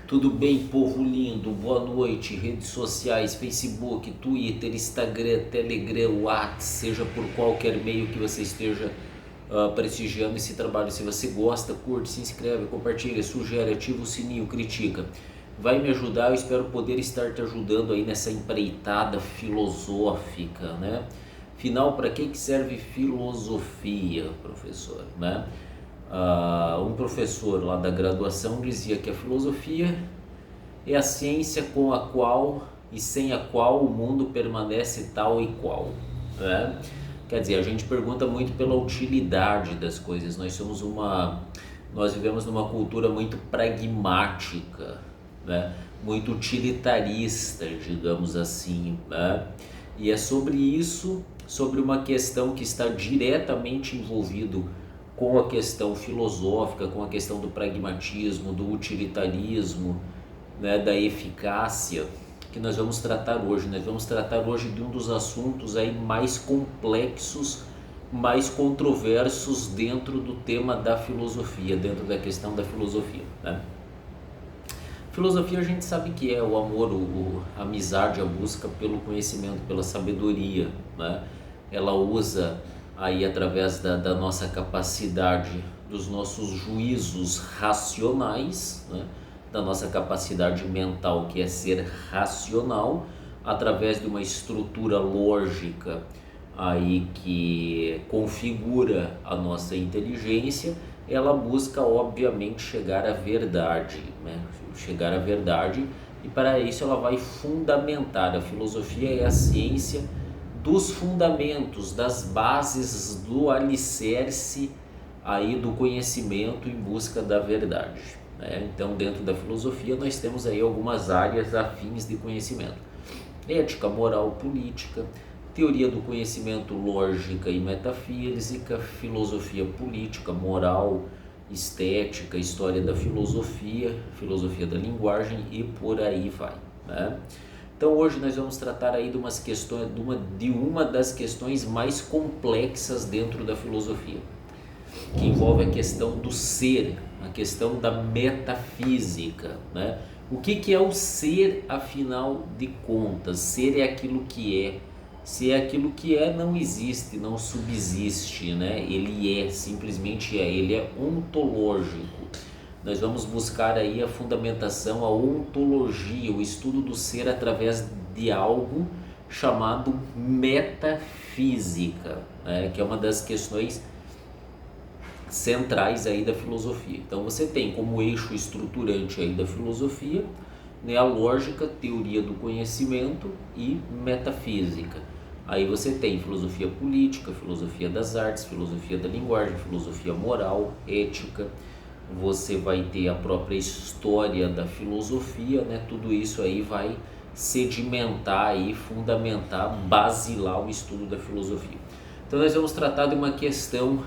Tudo bem, povo lindo? Boa noite. Redes sociais, Facebook, Twitter, Instagram, Telegram, WhatsApp, seja por qualquer meio que você esteja prestigiando esse trabalho. Se você gosta, curte, se inscreve, compartilha, sugere, ativa o sininho, critica. Vai me ajudar, eu espero poder estar te ajudando aí nessa empreitada filosófica, né? Afinal, para que serve filosofia, professor, né? Um professor lá da graduação dizia que a filosofia é a ciência com a qual e sem a qual o mundo permanece tal e qual, né? Quer dizer, a gente pergunta muito pela utilidade das coisas. Nós vivemos numa cultura muito pragmática, né? Muito utilitarista, digamos assim, né? E é sobre isso, sobre uma questão que está diretamente envolvido com a questão filosófica, com a questão do pragmatismo, do utilitarismo, né, da eficácia, que nós vamos tratar hoje. Nós vamos tratar hoje de um dos assuntos aí mais complexos, mais controversos dentro do tema da filosofia, dentro da questão da filosofia, né? Filosofia a gente sabe que é o amor, a amizade, a busca pelo conhecimento, pela sabedoria, né? Ela usa aí através da nossa capacidade, dos nossos juízos racionais, né? Da nossa capacidade mental, que é ser racional, através de uma estrutura lógica aí que configura a nossa inteligência. Ela busca obviamente chegar à verdade, né? Chegar à verdade, e para isso ela vai fundamentar. A filosofia é a ciência dos fundamentos, das bases, do alicerce aí do conhecimento em busca da verdade, né? Então, dentro da filosofia nós temos aí algumas áreas afins de conhecimento: ética, moral, política, teoria do conhecimento, lógica e metafísica, filosofia política, moral, estética, história da filosofia, filosofia da linguagem e por aí vai, né? Então hoje nós vamos tratar aí de uma das questões mais complexas dentro da filosofia, que envolve a questão do ser, a questão da metafísica, né? O que é o ser, afinal de contas? Ser é aquilo que é. Se é aquilo que é, não existe, não subsiste, né? Ele é, simplesmente é, ele é ontológico. Nós vamos buscar aí a fundamentação, a ontologia, o estudo do ser através de algo chamado metafísica, né? Que é uma das questões centrais aí da filosofia. Então você tem como eixo estruturante aí da filosofia, né, a lógica, teoria do conhecimento e metafísica. Aí você tem filosofia política, filosofia das artes, filosofia da linguagem, filosofia moral, ética. Você vai ter a própria história da filosofia, né? Tudo isso aí vai sedimentar e fundamentar, basilar o estudo da filosofia. Então nós vamos tratar de uma questão,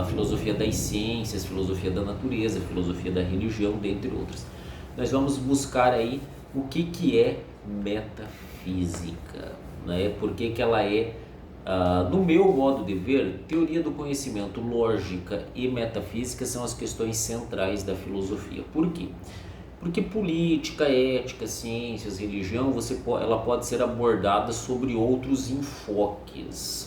filosofia das ciências, filosofia da natureza, filosofia da religião, dentre outras. Nós vamos buscar aí o que é metafísica, né? Por que ela é, no meu modo de ver, teoria do conhecimento, lógica e metafísica são as questões centrais da filosofia. Por quê? Porque política, ética, ciências, religião, ela pode ser abordada sobre outros enfoques,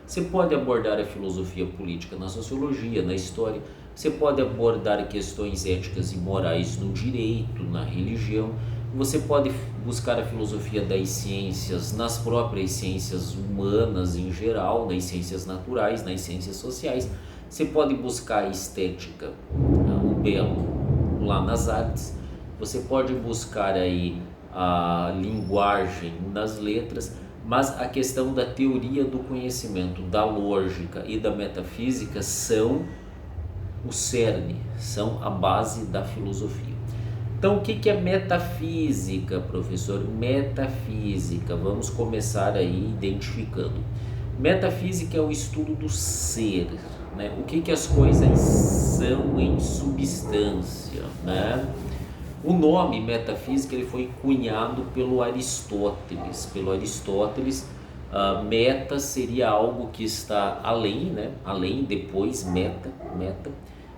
Você pode abordar a filosofia política na sociologia, na história. Você pode abordar questões éticas e morais no direito, na religião. Você pode buscar a filosofia das ciências nas próprias ciências humanas em geral, nas ciências naturais, nas ciências sociais. Você pode buscar a estética, o belo, lá nas artes. Você pode buscar aí a linguagem nas letras, mas a questão da teoria do conhecimento, da lógica e da metafísica são o cerne, são a base da filosofia. Então, o que é metafísica, professor? Metafísica, vamos começar aí identificando. Metafísica é o estudo do ser, né? O que as coisas são em substância, né? O nome metafísica ele foi cunhado pelo Aristóteles. Meta seria algo que está além, né? Além, depois, meta,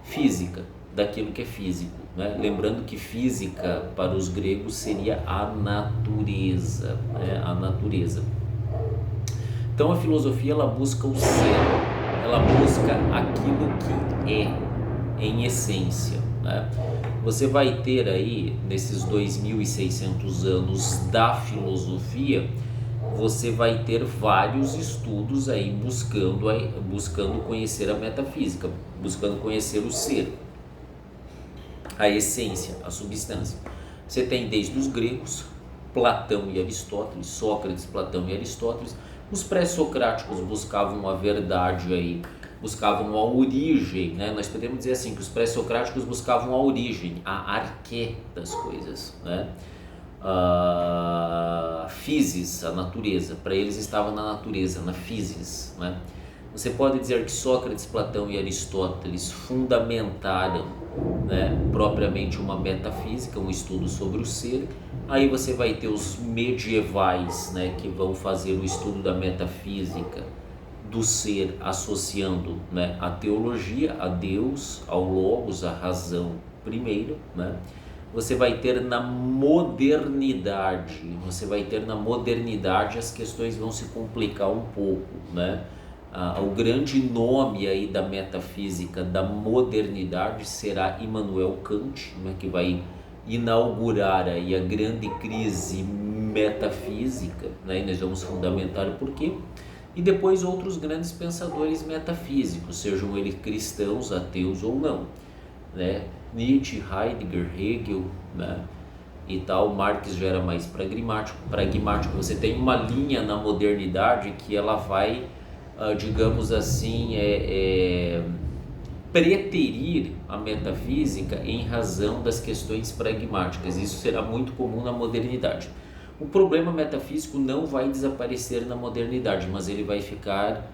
física, daquilo que é físico. né? Lembrando que física para os gregos seria a natureza, né? A natureza. Então a filosofia ela busca o ser, ela busca aquilo que é, em essência, né? Você vai ter aí, nesses 2.600 anos da filosofia, você vai ter vários estudos aí buscando conhecer a metafísica, buscando conhecer o ser, a essência, a substância. Você tem desde os gregos, Platão e Aristóteles, Sócrates, Platão e Aristóteles. Os pré-socráticos buscavam a verdade aí, buscavam a origem, né? Nós podemos dizer assim que os pré-socráticos buscavam a origem, a arqué das coisas, né? A physis, a natureza, para eles estava na natureza, na physis, né? Você pode dizer que Sócrates, Platão e Aristóteles fundamentaram, né, propriamente uma metafísica, um estudo sobre o ser. Aí você vai ter os medievais, né, que vão fazer o estudo da metafísica do ser, associando, né, a teologia, a Deus, ao Logos, a razão primeiro, né? Você vai ter na modernidade, as questões vão se complicar um pouco, né? O grande nome aí da metafísica da modernidade será Immanuel Kant, né, que vai inaugurar aí a grande crise metafísica, né? E nós vamos fundamentar o porquê. E depois outros grandes pensadores metafísicos, sejam eles cristãos, ateus ou não, né? Nietzsche, Heidegger, Hegel, né? E tal. Marx já era mais pragmático. Você tem uma linha na modernidade que ela vai, digamos assim, preterir a metafísica em razão das questões pragmáticas. Isso será muito comum na modernidade. O problema metafísico não vai desaparecer na modernidade, mas ele vai ficar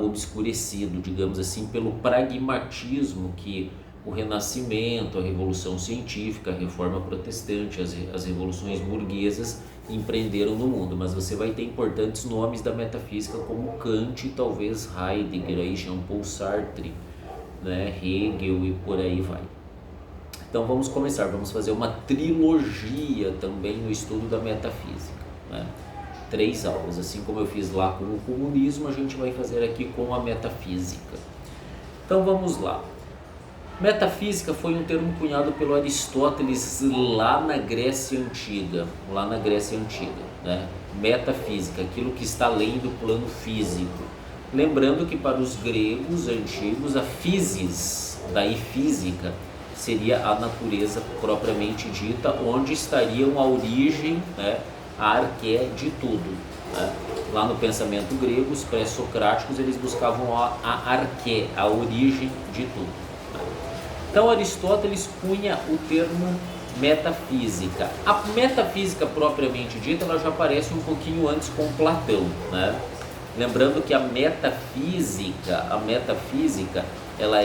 obscurecido, digamos assim, pelo pragmatismo que o Renascimento, a Revolução Científica, a Reforma Protestante, as revoluções burguesas empreenderam no mundo. Mas você vai ter importantes nomes da metafísica como Kant e talvez Heidegger, aí Jean-Paul Sartre, né, Hegel e por aí vai. Então vamos começar, vamos fazer uma trilogia também no estudo da metafísica, né? 3 aulas, assim como eu fiz lá com o comunismo, a gente vai fazer aqui com a metafísica. Então vamos lá. Metafísica foi um termo cunhado pelo Aristóteles lá na Grécia Antiga, né? Metafísica, aquilo que está além do plano físico. Lembrando que para os gregos antigos a physis, daí física, seria a natureza propriamente dita, onde estariam a origem, né, a arqué de tudo, né? Lá no pensamento grego, os pré-socráticos, eles buscavam a arqué, a origem de tudo. Então Aristóteles cunha o termo metafísica. A metafísica propriamente dita, ela já aparece um pouquinho antes com Platão, né? Lembrando que a metafísica, ela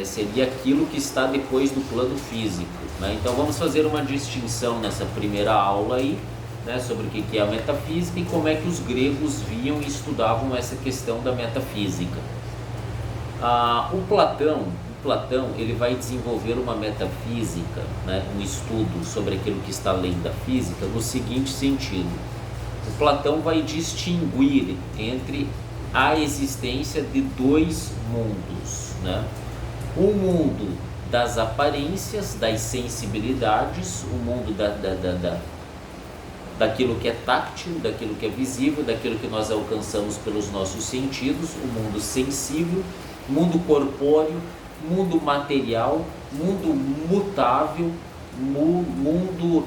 seria aquilo que está depois do plano físico, né? Então vamos fazer uma distinção nessa primeira aula aí, né, sobre o que é a metafísica e como é que os gregos viam e estudavam essa questão da metafísica. O Platão ele vai desenvolver uma metafísica, né, um estudo sobre aquilo que está além da física no seguinte sentido. O Platão vai distinguir entre a existência de 2 mundos, né? O mundo das aparências, das sensibilidades, o mundo daquilo que é táctil, daquilo que é visível, daquilo que nós alcançamos pelos nossos sentidos, o mundo sensível, mundo corpóreo, mundo material, mundo mutável, mundo,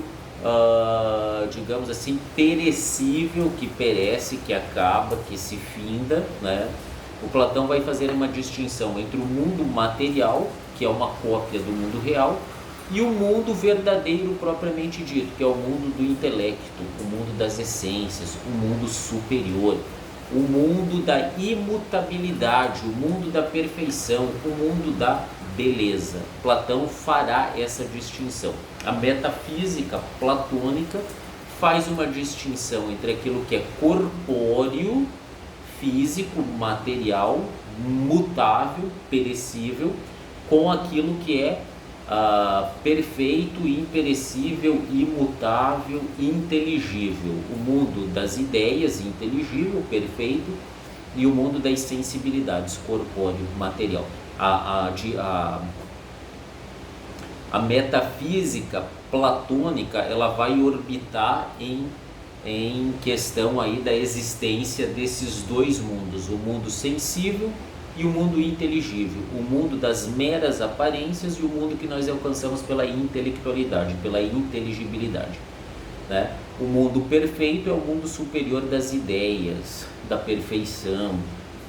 digamos assim, perecível, que perece, que acaba, que se finda, né? O Platão vai fazer uma distinção entre o mundo material, que é uma cópia do mundo real, e o mundo verdadeiro propriamente dito, que é o mundo do intelecto, o mundo das essências, o mundo superior, o mundo da imutabilidade, o mundo da perfeição, o mundo da beleza. Platão fará essa distinção. A metafísica platônica faz uma distinção entre aquilo que é corpóreo, físico, material, mutável, perecível, com aquilo que é perfeito, imperecível, imutável, inteligível. O mundo das ideias, inteligível, perfeito, e o mundo das sensibilidades, corpóreo, material. A metafísica platônica, ela vai orbitar em questão aí da existência desses dois mundos, o mundo sensível e o mundo inteligível, o mundo das meras aparências e o mundo que nós alcançamos pela intelectualidade, pela inteligibilidade, né? O mundo perfeito é o mundo superior das ideias, da perfeição,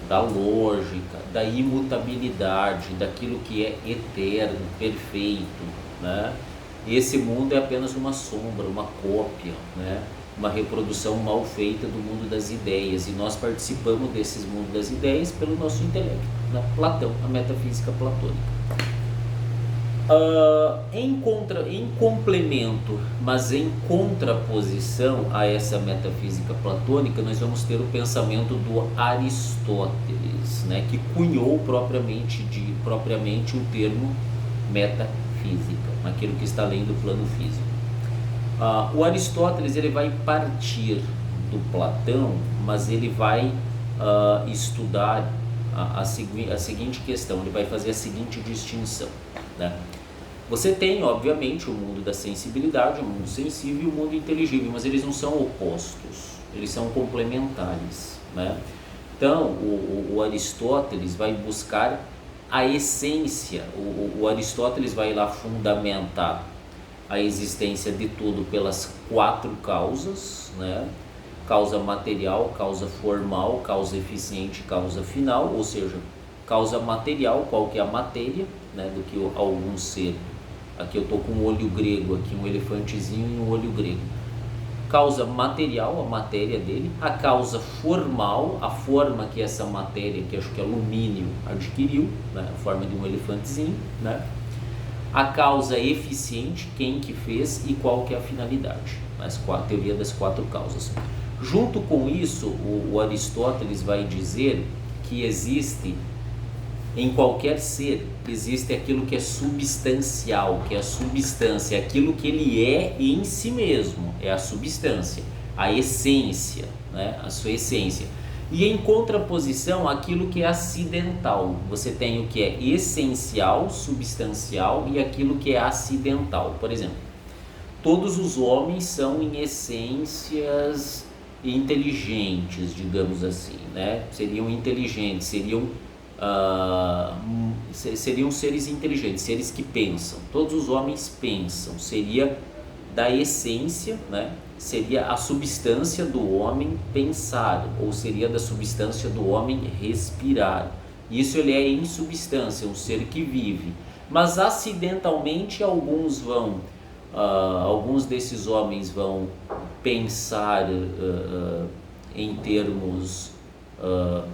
da lógica, da imutabilidade, daquilo que é eterno, perfeito, né? Esse mundo é apenas uma sombra, uma cópia, né? Uma reprodução mal feita do mundo das ideias, e nós participamos desses mundos das ideias pelo nosso intelecto, né? Platão, a metafísica platônica. Em complemento, mas em contraposição a essa metafísica platônica, nós vamos ter o pensamento do Aristóteles, né, que cunhou propriamente o termo metafísica, aquilo que está além do plano físico. O Aristóteles, ele vai partir do Platão, mas ele vai estudar a seguinte questão, ele vai fazer a seguinte distinção, né? Você tem, obviamente, o mundo da sensibilidade, o mundo sensível e o mundo inteligível, mas eles não são opostos, eles são complementares, né? Então, o Aristóteles vai buscar a essência, o Aristóteles vai lá fundamentar a existência de tudo pelas 4 causas, né? Causa material, causa formal, causa eficiente, causa final, ou seja, causa material, qual que é a matéria, né, do que algum ser. Aqui eu estou com um olho grego, aqui um elefantezinho e um olho grego. Causa material, a matéria dele. A causa formal, a forma que essa matéria, que acho que é alumínio, adquiriu, né, a forma de um elefantezinho, né? A causa eficiente, quem que fez e qual que é a finalidade. A teoria das 4 causas. Junto com isso, o Aristóteles vai dizer que existe, em qualquer ser, existe aquilo que é substancial, que é a substância, aquilo que ele é em si mesmo, é a substância, a essência, né? A sua essência. E em contraposição, aquilo que é acidental, você tem o que é essencial, substancial, e aquilo que é acidental. Por exemplo, todos os homens são em essências inteligentes, digamos assim, né? Seriam inteligentes, seriam seres inteligentes, seres que pensam. Todos os homens pensam, seria da essência, né? Seria a substância do homem pensar, ou seria da substância do homem respirar. Isso ele é em substância, um ser que vive. Mas acidentalmente alguns desses homens vão pensar em termos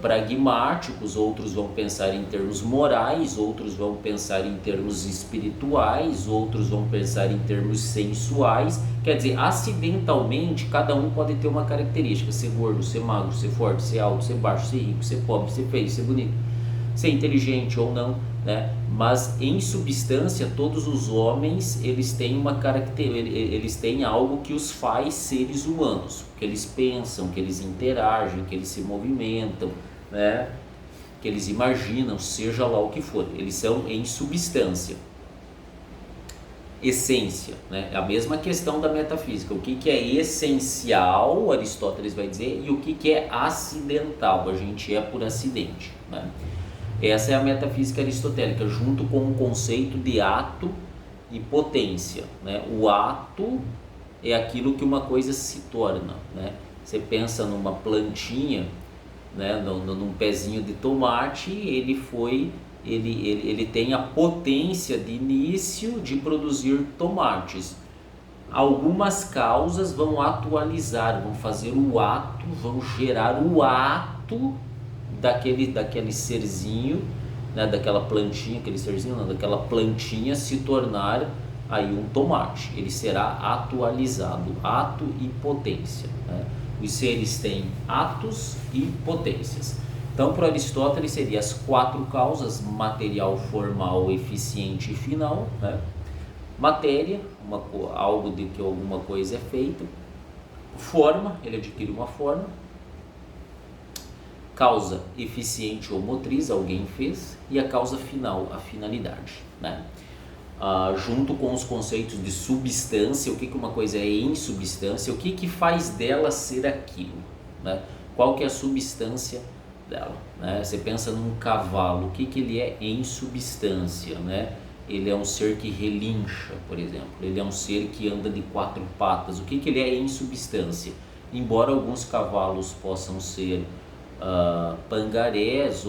pragmáticos, outros vão pensar em termos morais, outros vão pensar em termos espirituais, outros vão pensar em termos sensuais. Quer dizer, acidentalmente cada um pode ter uma característica: ser gordo, ser magro, ser forte, ser alto, ser baixo, ser rico, ser pobre, ser feio, ser bonito, ser inteligente ou não, né? Mas em substância todos os homens eles têm uma eles têm algo que os faz seres humanos, que eles pensam, que eles interagem, que eles se movimentam, né? Que eles imaginam, seja lá o que for, eles são em substância. Essência, né? A mesma questão da metafísica, o que é essencial, Aristóteles vai dizer, e o que é acidental, a gente é por acidente, né? Essa é a metafísica aristotélica, junto com o conceito de ato e potência, né? O ato é aquilo que uma coisa se torna, né? Você pensa numa plantinha, né? Num pezinho de tomate, ele tem a potência de início de produzir tomates. Algumas causas vão atualizar, vão fazer o ato, vão gerar o ato daquele serzinho, né, daquela plantinha, daquela plantinha se tornar aí um tomate. Ele será atualizado, ato e potência, né? Os seres têm atos e potências. Então, para Aristóteles, seriam as 4 causas: material, formal, eficiente e final, né? Matéria, algo de que alguma coisa é feita. Forma, ele adquire uma forma. Causa eficiente ou motriz, alguém fez. E a causa final, a finalidade, né? Junto com os conceitos de substância, o que uma coisa é em substância, o que faz dela ser aquilo, né? Qual que é a substância dela, né? Você pensa num cavalo, o que ele é em substância, né? Ele é um ser que relincha, por exemplo, ele é um ser que anda de 4 patas, o que ele é em substância? Embora alguns cavalos possam ser pangarés,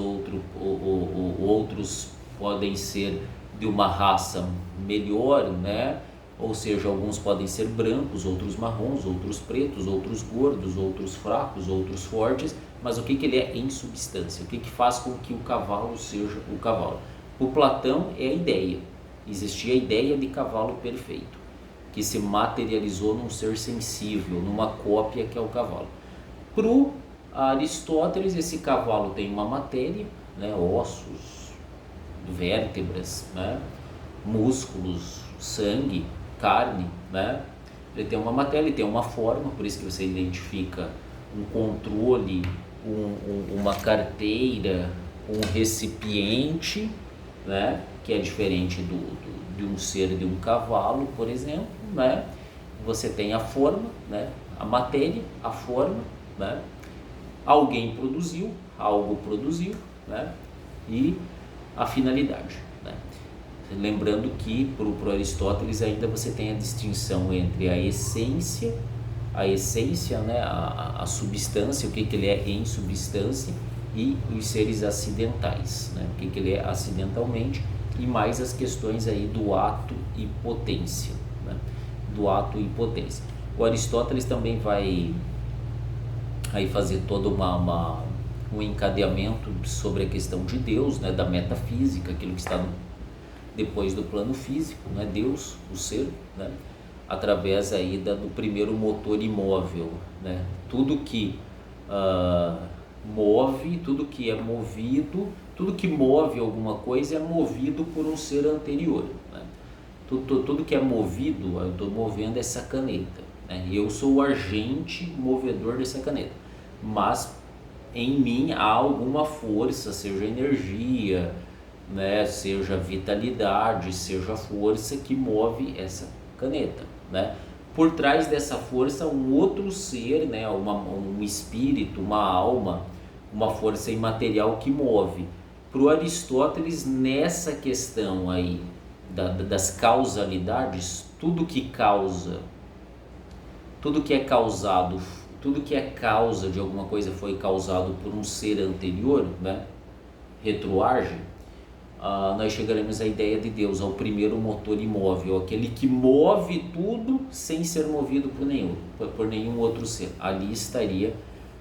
outros podem ser de uma raça melhor, né? Ou seja, alguns podem ser brancos, outros marrons, outros pretos, outros gordos, outros fracos, outros fortes, mas o que ele é em substância? O que faz com que o cavalo seja o cavalo? O Platão é a ideia, existia a ideia de cavalo perfeito, que se materializou num ser sensível, numa cópia que é o cavalo. Para o Aristóteles, esse cavalo tem uma matéria, né, ossos, vértebras, né, músculos, sangue, carne, né? Ele tem uma matéria, ele tem uma forma, por isso que você identifica um controle, uma carteira, um recipiente, né, que é diferente de um ser de um cavalo, por exemplo, né? Você tem a forma, né, a matéria, a forma, né? Alguém produziu, algo produziu, né? E a finalidade, né? Lembrando que para o Aristóteles ainda você tem a distinção entre a essência, né? a substância, o que ele é em substância, e os seres acidentais, né? O que ele é acidentalmente, e mais as questões aí do ato e potência, né? Do ato e potência. O Aristóteles também vai aí fazer todo um encadeamento sobre a questão de Deus, né, da metafísica, aquilo que está depois do plano físico, né, Deus, o ser, né, através aí do primeiro motor imóvel, né, tudo que move, tudo que é movido, tudo que move alguma coisa é movido por um ser anterior, né? Tudo que é movido, eu estou movendo essa caneta, né? Eu sou o agente movedor dessa caneta, mas em mim há alguma força, seja energia, né, seja vitalidade, seja força que move essa caneta, né? Por trás dessa força um outro ser, né, um espírito, uma alma, uma força imaterial que move. Para o Aristóteles, nessa questão aí das causalidades, tudo que causa, tudo que é causado, tudo que é causa de alguma coisa foi causado por um ser anterior, né, retroage, nós chegaremos à ideia de Deus, ao primeiro motor imóvel, aquele que move tudo sem ser movido por nenhum outro ser. Ali estaria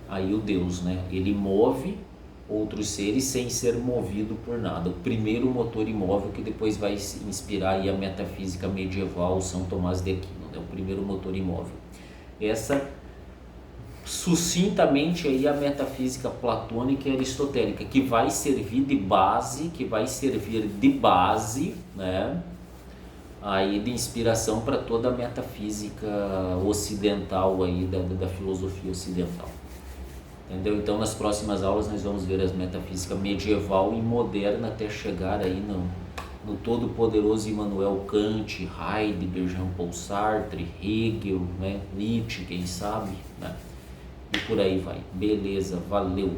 aí o Deus, né? Ele move outros seres sem ser movido por nada. O primeiro motor imóvel que depois vai inspirar aí a metafísica medieval, São Tomás de Aquino, né? O primeiro motor imóvel. Essa sucintamente aí a metafísica platônica e aristotélica, que vai servir de base, né, aí de inspiração para toda a metafísica ocidental aí da filosofia ocidental. Entendeu? Então nas próximas aulas nós vamos ver as metafísica medieval e moderna até chegar aí no todo poderoso Immanuel Kant, Heidegger, Jean-Paul Sartre, Hegel, né, Nietzsche, quem sabe, né? E por aí vai. Beleza, valeu!